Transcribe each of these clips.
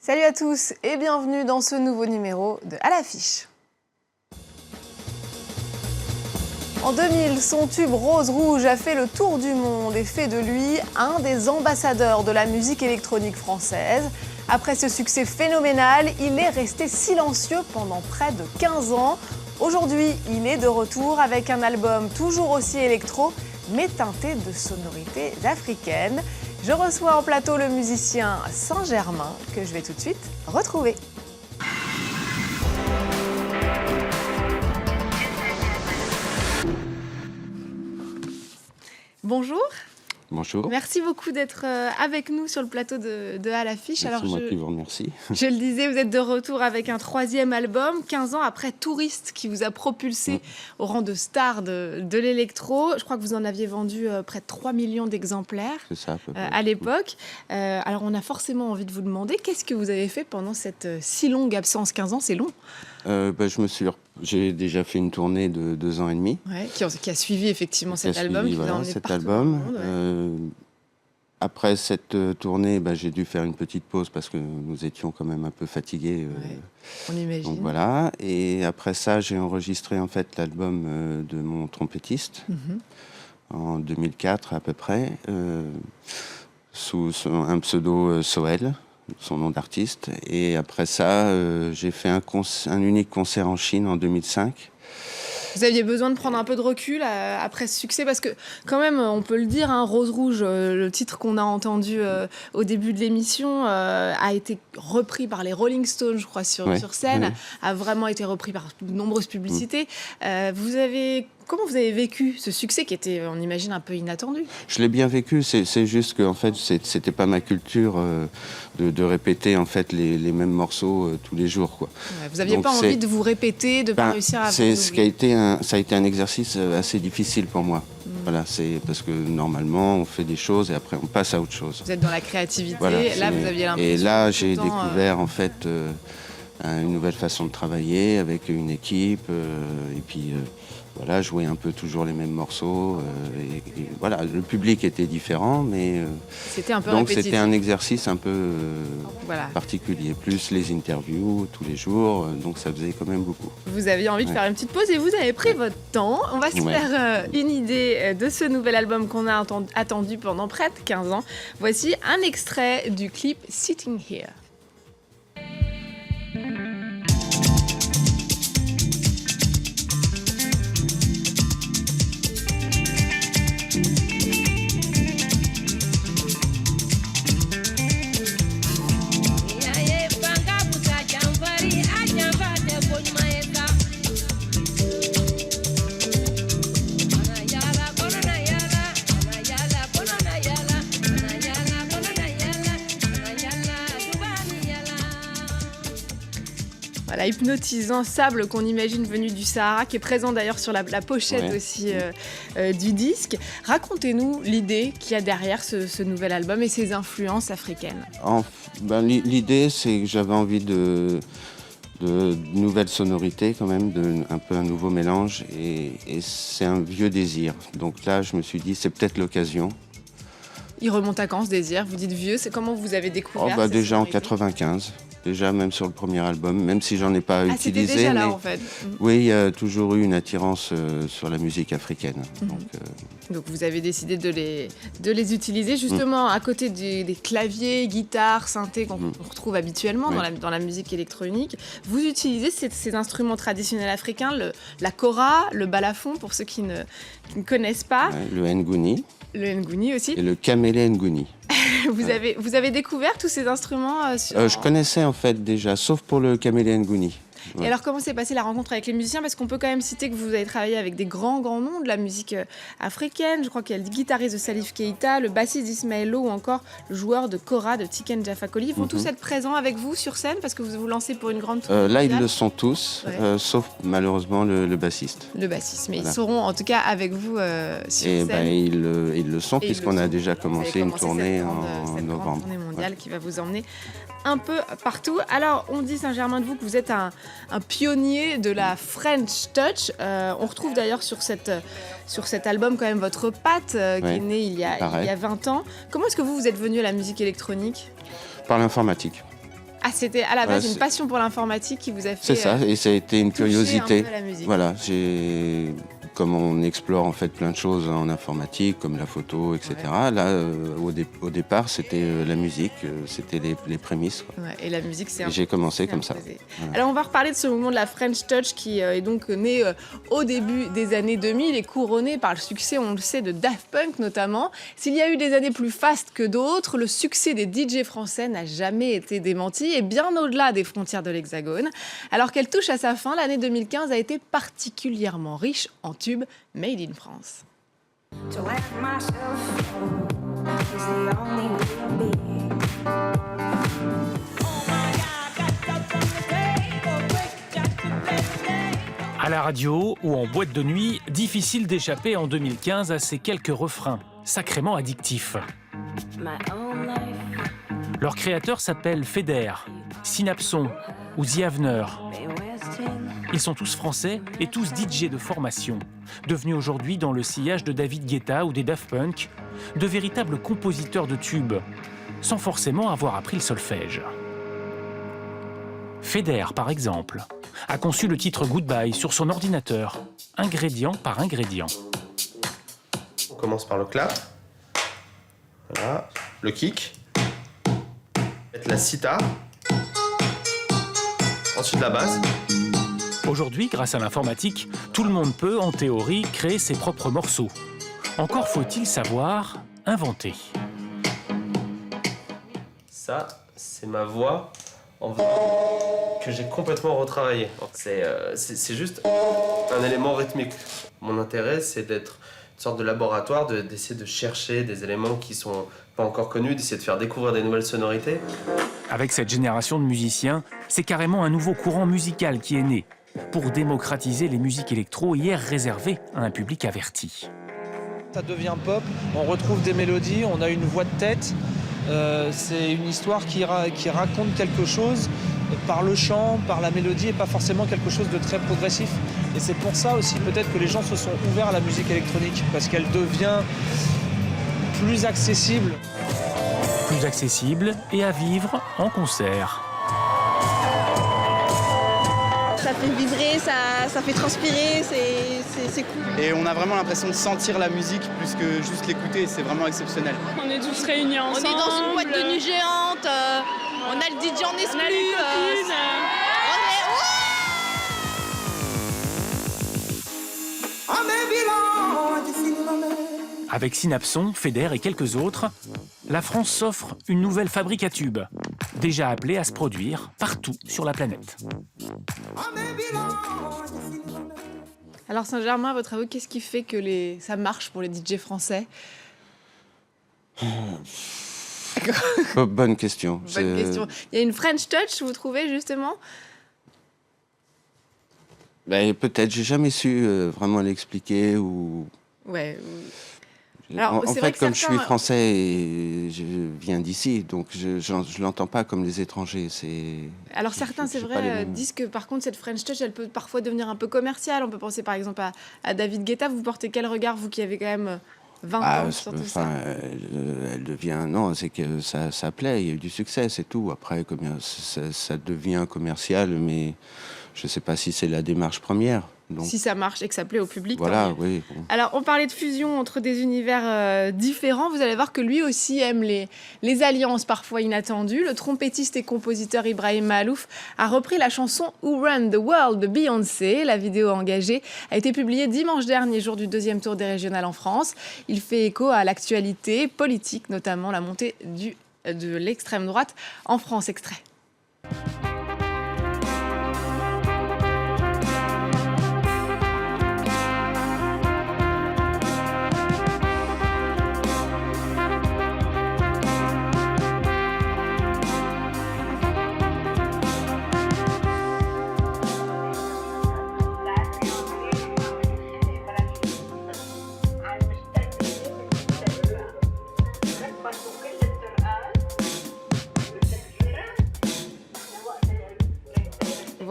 Salut à tous et bienvenue dans ce nouveau numéro de À l'affiche. En 2000, son tube Rose Rouge a fait le tour du monde et fait de lui un des ambassadeurs de la musique électronique française. Après ce succès phénoménal, il est resté silencieux pendant près de 15 ans. Aujourd'hui, il est de retour avec un album toujours aussi électro, mais teinté de sonorités africaines. Je reçois en plateau le musicien Saint-Germain, que je vais tout de suite retrouver. Bonjour. Bonjour. Merci beaucoup d'être avec nous sur le plateau de À l'affiche. C'est moi qui vous remercie. Je le disais, vous êtes de retour avec un 3e album, 15 ans après Touriste, qui vous a propulsé au rang de star de l'électro. Je crois que vous en aviez vendu près de 3 millions d'exemplaires à l'époque. Alors on a forcément envie de vous demander, qu'est-ce que vous avez fait pendant cette si longue absence? 15 ans, c'est long. J'ai déjà fait une tournée de 2 ans et demi. Ouais, qui a suivi effectivement cet album. Après cette tournée, j'ai dû faire une petite pause parce que nous étions quand même un peu fatigués. On imagine. Donc voilà. Et après ça, j'ai enregistré en fait l'album de mon trompettiste en 2004 à peu près, sous un pseudo Soel, son nom d'artiste. Et après ça, j'ai fait un unique concert en Chine en 2005. Vous aviez besoin de prendre un peu de recul après ce succès, parce que quand même, on peut le dire, Rose Rouge, le titre qu'on a entendu au début de l'émission, a été repris par les Rolling Stones, je crois, sur scène, a vraiment été repris par de nombreuses publicités. Comment vous avez vécu ce succès qui était, on imagine, un peu inattendu? Je l'ai bien vécu, c'est juste que en fait, c'était pas ma culture de répéter en fait les mêmes morceaux tous les jours, quoi. Ouais, vous n'aviez pas envie de vous répéter, de pas réussir à vous ça a été un exercice assez difficile pour moi. Voilà, c'est parce que normalement on fait des choses et après on passe à autre chose. Vous êtes dans la créativité, voilà, là vous aviez l'impression. Et là j'ai découvert en fait une nouvelle façon de travailler avec une équipe et puis voilà, jouer un peu toujours les mêmes morceaux. Et voilà, le public était différent, mais c'était un peu donc répétitif. c'était un exercice un peu particulier. Plus les interviews tous les jours, donc ça faisait quand même beaucoup. Vous aviez envie de faire une petite pause et vous avez pris votre temps. On va se faire une idée de ce nouvel album qu'on a attendu pendant près de 15 ans. Voici un extrait du clip Sitting Here. Voilà, hypnotisant sable qu'on imagine venu du Sahara, qui est présent d'ailleurs sur la pochette aussi du disque. Racontez-nous l'idée qu'il y a derrière ce nouvel album et ses influences africaines. L'idée, c'est que j'avais envie de nouvelles sonorités quand même, un peu un nouveau mélange, et c'est un vieux désir. Donc là, je me suis dit, c'est peut-être l'occasion. Il remonte à quand ce désir? Vous dites vieux, c'est comment vous avez découvert déjà en 95. Déjà, même sur le premier album, même si j'en ai pas utilisé. C'était déjà là, en fait. Oui, il y a toujours eu une attirance sur la musique africaine. Donc vous avez décidé de les utiliser justement à côté des claviers, guitares, synthés qu'on retrouve habituellement dans la musique électronique. Vous utilisez ces instruments traditionnels africains, la kora, le balafon, pour ceux qui ne connaissent pas. Le nguni. Le nguni aussi. Et le kamele nguni. Vous avez découvert tous ces instruments Je connaissais en fait déjà, sauf pour le kamele nguni. Et alors, comment s'est passée la rencontre avec les musiciens? Parce qu'on peut quand même citer que vous avez travaillé avec des grands noms de la musique africaine. Je crois qu'il y a le guitariste de Salif Keita, le bassiste d'Ismaël Lo ou encore le joueur de kora de Tiken Jah Fakoly. Ils vont tous être présents avec vous sur scène parce que vous vous lancez pour une grande tournée. Là, ils le sont tous, sauf malheureusement le bassiste. Le bassiste, mais ils seront en tout cas avec vous sur scène. Ils le sont, puisqu'on a déjà commencé une tournée en novembre. Grande tournée mondiale qui va vous emmener un peu partout. Alors, on dit Saint-Germain de vous que vous êtes un pionnier de la French Touch. On retrouve d'ailleurs sur cet album quand même votre patte qui est née il y a 20 ans. Comment est-ce que vous êtes venu à la musique électronique? Par l'informatique. Ah, c'était à la base Voilà, une passion pour l'informatique qui vous a fait. C'est ça, et ça a été une toucher curiosité. un peu à la musique. Voilà, comme on explore en fait plein de choses en informatique, comme la photo, etc. Ouais. Là, au départ, c'était la musique, c'était les prémices, quoi. Ouais, et la musique, c'est Et j'ai commencé comme ça. Voilà. Alors, on va reparler de ce mouvement de la French Touch qui est donc né au début des années 2000 et couronné par le succès, on le sait, de Daft Punk notamment. S'il y a eu des années plus fastes que d'autres, le succès des DJ français n'a jamais été démenti et bien au-delà des frontières de l'Hexagone. Alors qu'elle touche à sa fin, l'année 2015 a été particulièrement riche en tubes made in France. To let myself go is the only way to be. À la radio ou en boîte de nuit, difficile d'échapper en 2015 à ces quelques refrains, sacrément addictifs. My own life, Leur créateur s'appelle Feder, Synapson ou The Avener. been wasting. Ils sont tous français et tous DJ de formation, devenus aujourd'hui dans le sillage de David Guetta ou des Daft Punk, de véritables compositeurs de tubes, sans forcément avoir appris le solfège. Feder, par exemple, a conçu le titre Goodbye sur son ordinateur, ingrédient par ingrédient. On commence par le clap. Voilà. Le kick. Mettre la sitar. Ensuite la basse. Aujourd'hui, grâce à l'informatique, tout le monde peut, en théorie, créer ses propres morceaux. Encore faut-il savoir inventer. Ça, c'est ma voix que j'ai complètement retravaillée. C'est juste un élément rythmique. Mon intérêt, c'est d'être une sorte de laboratoire, d'essayer de chercher des éléments qui sont pas encore connus, d'essayer de faire découvrir des nouvelles sonorités. Avec cette génération de musiciens, c'est carrément un nouveau courant musical qui est né, pour démocratiser les musiques électro hier réservées à un public averti. Ça devient pop, on retrouve des mélodies, on a une voix de tête. C'est une histoire qui raconte quelque chose par le chant, par la mélodie et pas forcément quelque chose de très progressif. Et c'est pour ça aussi peut-être que les gens se sont ouverts à la musique électronique parce qu'elle devient plus accessible. Plus accessible et à vivre en concert. Ça fait vibrer, ça fait transpirer, c'est cool. Et on a vraiment l'impression de sentir la musique plus que juste l'écouter, c'est vraiment exceptionnel. On est tous réunis ensemble. On est dans une boîte de nuit géante, on a le DJ en exclu. On a les copines. Avec Synapson, Feder et quelques autres, la France s'offre une nouvelle fabrique à tubes, déjà appelée à se produire partout sur la planète. Alors Saint-Germain, à votre avis, qu'est-ce qui fait que ça marche pour les DJ français ? Bonne question. Bonne question. Il y a une French touch, vous trouvez, justement ? Ben, peut-être, j'ai jamais su vraiment l'expliquer ou... Ouais. Alors, en c'est vrai fait, que comme je certains- suis français et je viens d'ici, donc je l'entends pas comme les étrangers. Alors certains, c'est j'ai pas les vrai, mêmes- disent que par contre, cette French touch, elle peut parfois devenir un peu commerciale. On peut penser par exemple à David Guetta. Vous portez quel regard, vous qui avez quand même 20 ans sur tout ça ? elle devient... Non, c'est que ça plaît, il y a eu du succès, c'est tout. Après, ça devient commercial, mais je sais pas si c'est la démarche première. Donc, Si ça marche et que ça plaît au public. tant voilà, mieux. oui. Bon. Alors, on parlait de fusion entre des univers différents. Vous allez voir que lui aussi aime les alliances parfois inattendues. Le trompettiste et compositeur Ibrahim Maalouf a repris la chanson Who Run the World de Beyoncé. La vidéo engagée a été publiée dimanche dernier, jour du 2e tour des régionales en France. Il fait écho à l'actualité politique, notamment la montée de l'extrême droite en France. Extrait.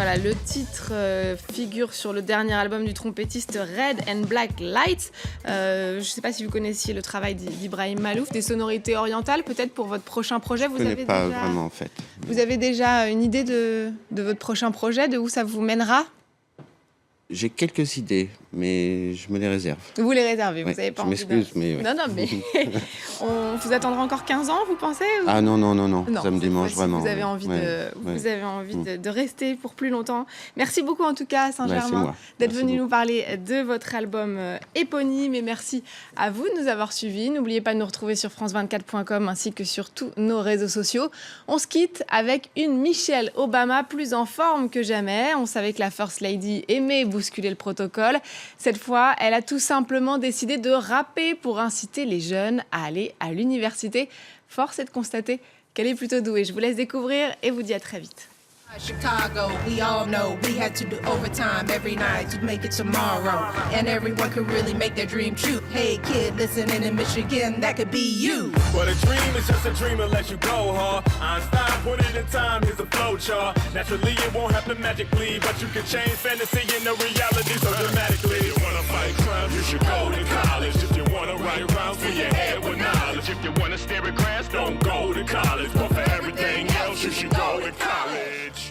Voilà, le titre figure sur le dernier album du trompettiste Red and Black Lights. Je ne sais pas si vous connaissiez le travail d'Ibrahim Malouf, des sonorités orientales, peut-être pour votre prochain projet. Je ne connais pas vraiment en fait. Vous avez déjà une idée de votre prochain projet, de où ça vous mènera ? J'ai quelques idées, mais je me les réserve. Vous les réservez, vous Ouais, n'avez pas je envie m'excuse, mais... ouais. Non, mais on vous attendra encore 15 ans, vous pensez ou... Ah non, Non, ça me démange vraiment. Vous avez envie, vous avez envie de rester pour plus longtemps. Merci beaucoup en tout cas, Saint-Germain, d'être venu nous parler de votre album éponyme. Et merci à vous de nous avoir suivis. N'oubliez pas de nous retrouver sur france24.com ainsi que sur tous nos réseaux sociaux. On se quitte avec une Michelle Obama plus en forme que jamais. On savait que la First Lady aimait bousculer le protocole. Cette fois, elle a tout simplement décidé de rapper pour inciter les jeunes à aller à l'université. Force est de constater qu'elle est plutôt douée. Je vous laisse découvrir et vous dis à très vite. Chicago, we all know we had to do overtime every night to make it tomorrow. And everyone could really make their dream true. Hey kid, listening in Michigan, that could be you. But a dream is just a dream unless you go hard. Einstein put it in time, here's a flow chart. Naturally it won't happen magically, but you can change fantasy into reality so dramatically. If you wanna fight crime, you should go to college. If you wanna write rhymes, fill your head with knowledge. If you wanna stare at grass, don't go to college. But for everything else, you should go to college.